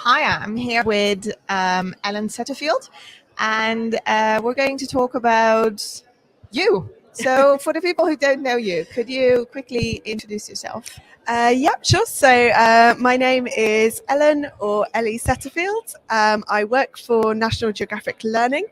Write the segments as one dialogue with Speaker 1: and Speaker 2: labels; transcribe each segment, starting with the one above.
Speaker 1: Hi, I'm here with Ellen Setterfield, and we're going to talk about you. So, for the people who don't know you, could you quickly introduce yourself?
Speaker 2: Yep, sure. So my name is Ellen or Ellie Setterfield. I work for National Geographic Learning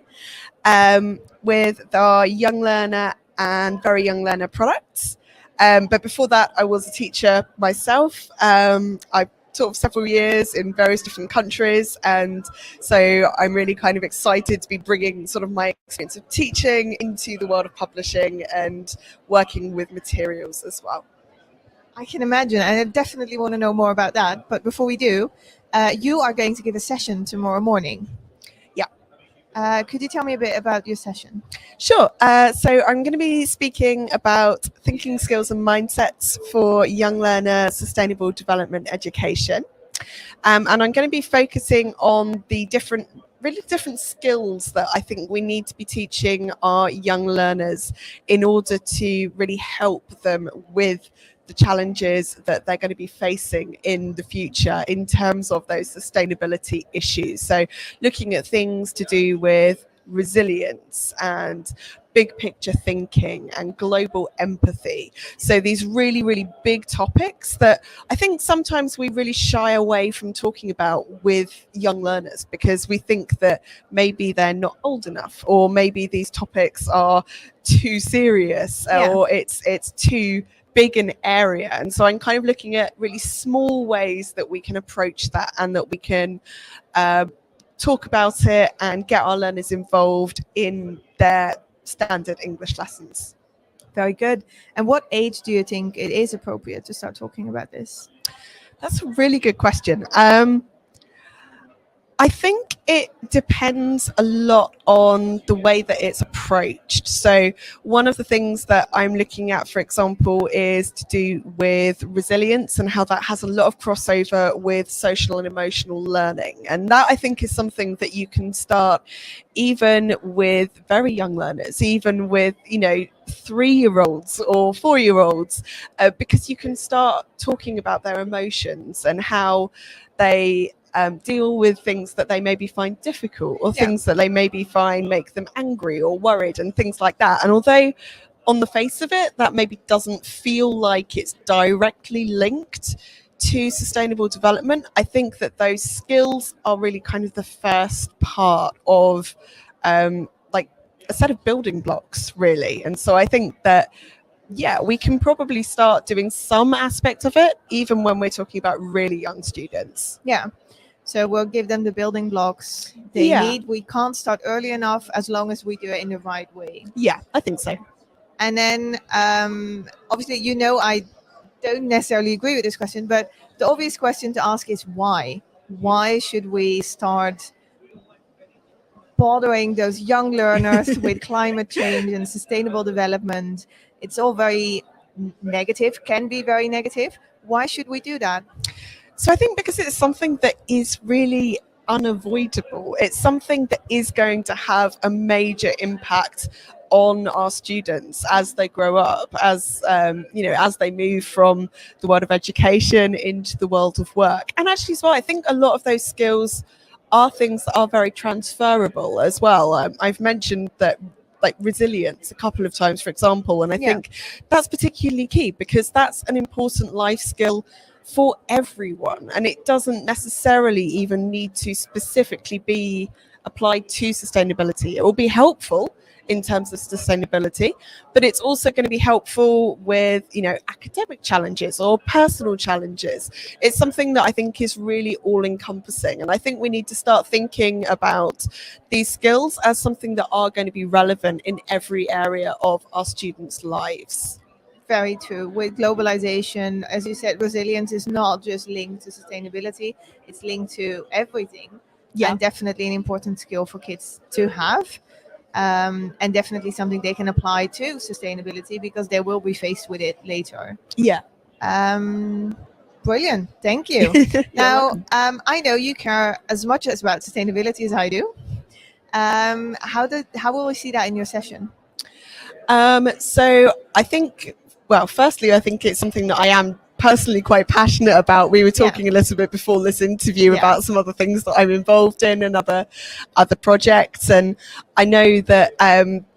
Speaker 2: with our Young Learner and Very Young Learner products. But before that, I was a teacher myself. I taught for several years in various different countries, and so I'm really kind of excited to be bringing sort of my experience of teaching into the world of publishing and working with materials as well.
Speaker 1: I can imagine, and I definitely want to know more about that. But before we do, you are going to give a session tomorrow morning.
Speaker 2: Yeah.
Speaker 1: Could you tell me a bit about your session?
Speaker 2: Sure. So I'm going to be speaking about thinking skills and mindsets for young learner sustainable development education. And I'm going to be focusing on the really different skills that I think we need to be teaching our young learners in order to really help them with the challenges that they're going to be facing in the future in terms of those sustainability issues. So looking at things to do with resilience and big picture thinking and global empathy. So these really, really big topics that I think sometimes we really shy away from talking about with young learners because we think that maybe they're not old enough, or maybe these topics are too serious, or it's too big an area. And so I'm kind of looking at really small ways that we can approach that and that we can talk about it and get our learners involved in their standard English lessons.
Speaker 1: Very good. And what age do you think it is appropriate to start talking about this?
Speaker 2: That's a really good question. I think it depends a lot on the way that it's approached. So one of the things that I'm looking at, for example, is to do with resilience and how that has a lot of crossover with social and emotional learning. And that I think is something that you can start even with very young learners, even with, 3-year-olds or 4-year-olds, because you can start talking about their emotions and how they deal with things that they maybe find difficult, or things that they maybe find make them angry or worried and things like that. And although on the face of it, that maybe doesn't feel like it's directly linked to sustainable development, I think that those skills are really kind of the first part of like a set of building blocks, really. And so I think that we can probably start doing some aspect of it even when we're talking about really young students.
Speaker 1: So we'll give them the building blocks they need. We can't start early enough as long as we do it in the right way.
Speaker 2: Yeah, I think so.
Speaker 1: And then obviously, I don't necessarily agree with this question, but the obvious question to ask is why? Why should we start bothering those young learners with climate change and sustainable development? It's all very negative, can be very negative. Why should we do that?
Speaker 2: So I think because it's something that is really unavoidable. It's something that is going to have a major impact on our students as they grow up, as as they move from the world of education into the world of work. And actually as well, I think a lot of those skills are things that are very transferable as well. I've mentioned that like resilience a couple of times, for example, and I think that's particularly key because that's an important life skill for everyone, and it doesn't necessarily even need to specifically be applied to sustainability. It will be helpful in terms of sustainability, but it's also going to be helpful with academic challenges or personal challenges. It's something that I think is really all encompassing, and I think we need to start thinking about these skills as something that are going to be relevant in every area of our students' lives.
Speaker 1: Very true. With globalization, as you said, resilience is not just linked to sustainability, it's linked to everything. And definitely an important skill for kids to have. And definitely something they can apply to sustainability because they will be faced with it later. Brilliant. Thank you. Now, I know you care as much about sustainability as I do. How will we see that in your session?
Speaker 2: So I think, well, firstly, I think it's something that I am personally quite passionate about. We were talking a little bit before this interview about some other things that I'm involved in and other projects, and I know that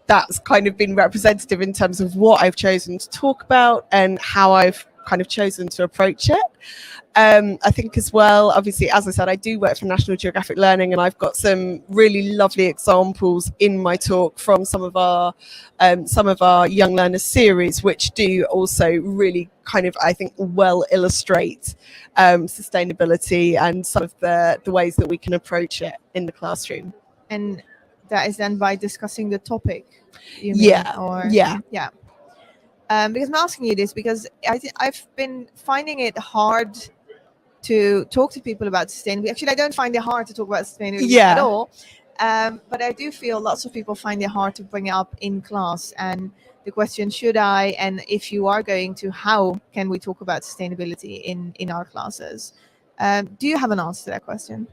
Speaker 2: that's kind of been representative in terms of what I've chosen to talk about and how I've kind of chosen to approach it. I think as well, obviously, as I said, I do work for National Geographic Learning, and I've got some really lovely examples in my talk from some of our young learner series, which do also really kind of, I think, well illustrate sustainability and some of the ways that we can approach it in the classroom.
Speaker 1: And that is then by discussing the topic, you mean?
Speaker 2: Yeah.
Speaker 1: Because I'm asking you this because I've been finding it hard to talk to people about sustainability. Actually, I don't find it hard to talk about sustainability at all. But I do feel lots of people find it hard to bring it up in class. And the question, should I, and if you are going to, how can we talk about sustainability in our classes? Do you have an answer to that question?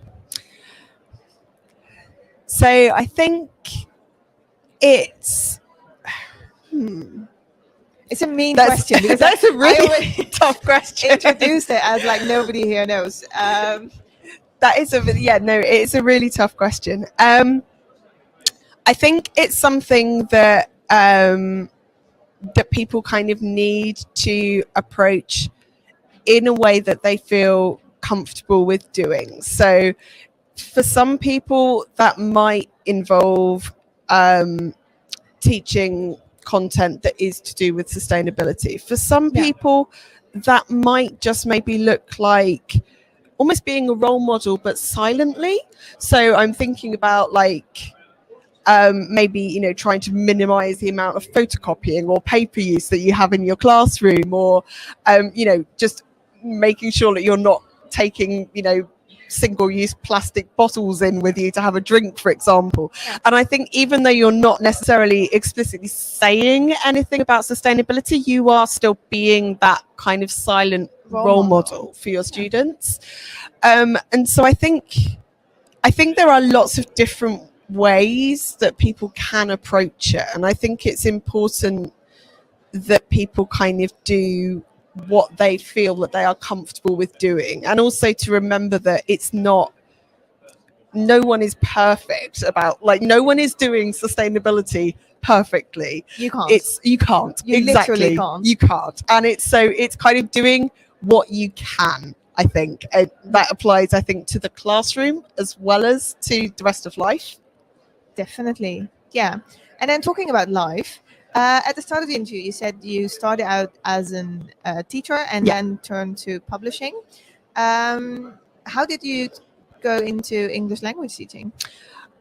Speaker 2: So I think it's...
Speaker 1: It's a mean question because
Speaker 2: that's a really tough question.
Speaker 1: Introduced it as like nobody here knows.
Speaker 2: It's a really tough question. I think it's something that that people kind of need to approach in a way that they feel comfortable with doing. So for some people, that might involve teaching content that is to do with sustainability. For some people, that might just maybe look like almost being a role model, but silently. So I'm thinking about like maybe, trying to minimize the amount of photocopying or paper use that you have in your classroom, or, just making sure that you're not taking, single-use plastic bottles in with you to have a drink, for example. And I think even though you're not necessarily explicitly saying anything about sustainability, you are still being that kind of silent role model for your students. And so I think there are lots of different ways that people can approach it, and I think it's important that people kind of do what they feel that they are comfortable with doing, and also to remember that no one is perfect about, like, no one is doing sustainability perfectly.
Speaker 1: You can't.
Speaker 2: You literally can't. You can't. And it's kind of doing what you can, I think. That applies, I think, to the classroom as well as to the rest of life.
Speaker 1: Definitely. Yeah. And then talking about life, at the start of the interview, you said you started out as a teacher and then turned to publishing. How did you go into English language teaching?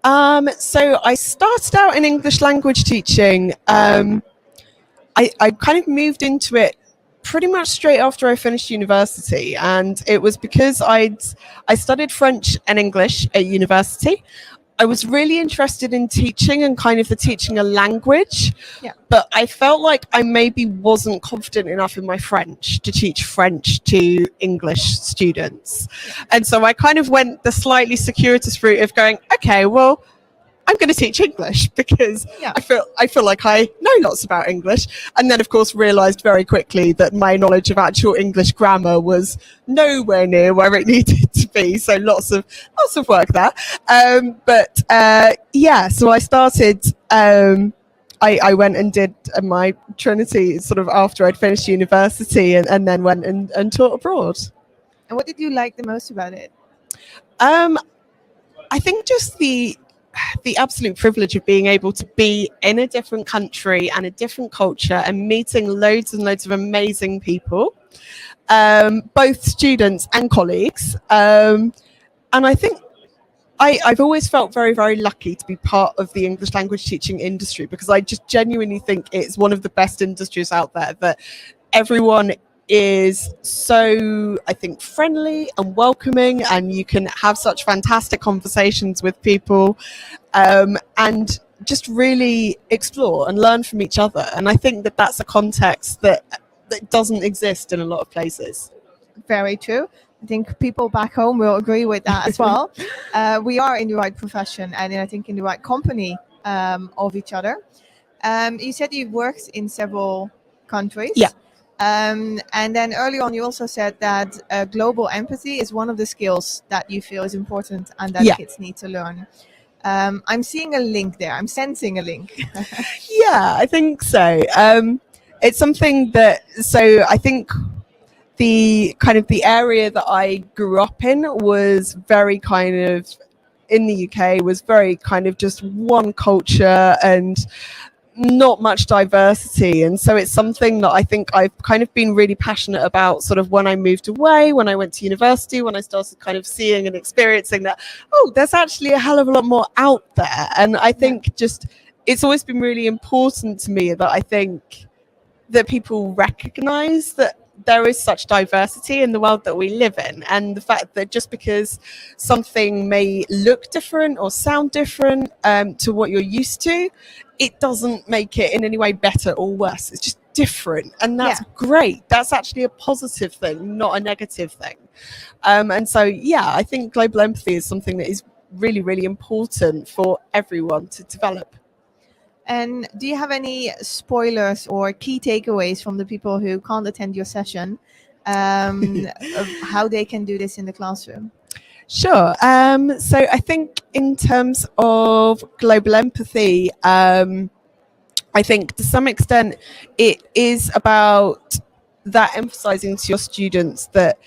Speaker 2: So I started out in English language teaching. I kind of moved into it pretty much straight after I finished university, and it was because I studied French and English at university. I was really interested in teaching and kind of the teaching a language, but I felt like I maybe wasn't confident enough in my French to teach French to English students. And so I kind of went the slightly circuitous route of going, okay, well, I'm going to teach English because I feel like I know lots about English. And then, of course, realised very quickly that my knowledge of actual English grammar was nowhere near where it needed to be. So lots of work there. So I started. I went and did my Trinity sort of after I'd finished university, and then went and taught abroad.
Speaker 1: And what did you like the most about it?
Speaker 2: I think just the absolute privilege of being able to be in a different country and a different culture and meeting loads and loads of amazing people, both students and colleagues. And I think I've always felt very, very lucky to be part of the English language teaching industry, because I just genuinely think it's one of the best industries out there, that everyone is so, I think, friendly and welcoming, and you can have such fantastic conversations with people, and just really explore and learn from each other. And I think that that's a context that doesn't exist in a lot of places.
Speaker 1: Very true. I think people back home will agree with that as well. We are in the right profession, and I think in the right company of each other. You said you've worked in several countries.
Speaker 2: Yeah.
Speaker 1: And then earlier on, you also said that global empathy is one of the skills that you feel is important and that kids need to learn. I'm seeing a link there. I'm sensing a link.
Speaker 2: Yeah, I think so. It's something that, so I think the area that I grew up in was very kind of, in the UK, was very kind of just one culture and not much diversity. And so it's something that I think I've kind of been really passionate about sort of when I moved away, when I went to university, when I started kind of seeing and experiencing that, oh, there's actually a hell of a lot more out there. And I think just it's always been really important to me that I think that people recognize that there is such diversity in the world that we live in, and the fact that just because something may look different or sound different to what you're used to, it doesn't make it in any way better or worse. It's just different, and that's great. That's actually a positive thing, not a negative thing. And so, yeah, I think global empathy is something that is really, really important for everyone to develop.
Speaker 1: And do you have any spoilers or key takeaways from the people who can't attend your session of how they can do this in the classroom?
Speaker 2: Sure. So I think in terms of global empathy, I think to some extent it is about that emphasizing to your students that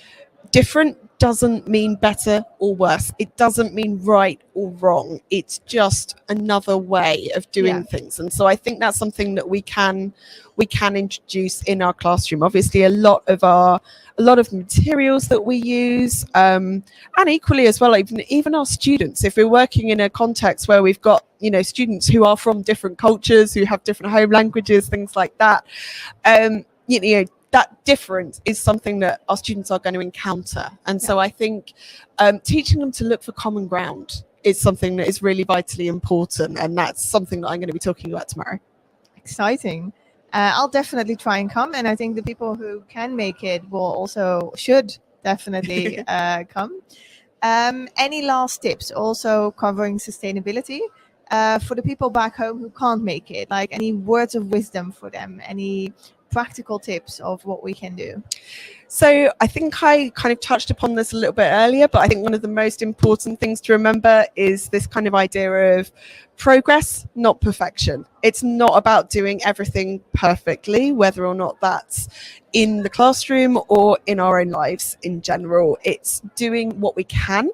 Speaker 2: different doesn't mean better or worse. It doesn't mean right or wrong. It's just another way of doing things. And so I think that's something that we can introduce in our classroom. Obviously, a lot of materials that we use, and equally as well, even our students. If we're working in a context where we've got students who are from different cultures, who have different home languages, things like that, that difference is something that our students are going to encounter. And so I think teaching them to look for common ground is something that is really vitally important. And that's something that I'm going to be talking about tomorrow.
Speaker 1: Exciting. I'll definitely try and come. And I think the people who can make it should definitely come. Any last tips also covering sustainability for the people back home who can't make it? Like any words of wisdom for them? Any practical tips of what we can do?
Speaker 2: So I think I kind of touched upon this a little bit earlier, but I think one of the most important things to remember is this kind of idea of progress, not perfection. It's not about doing everything perfectly, whether or not that's in the classroom or in our own lives in general. It's doing what we can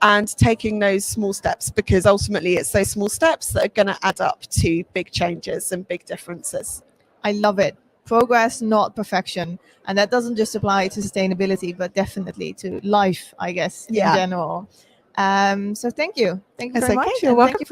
Speaker 2: and taking those small steps, because ultimately it's those small steps that are going to add up to big changes and big differences.
Speaker 1: I love it. Progress, not perfection. And that doesn't just apply to sustainability, but definitely to life, I guess, in general. So thank you. Thank you very much.
Speaker 2: You're welcome.
Speaker 1: Thank you for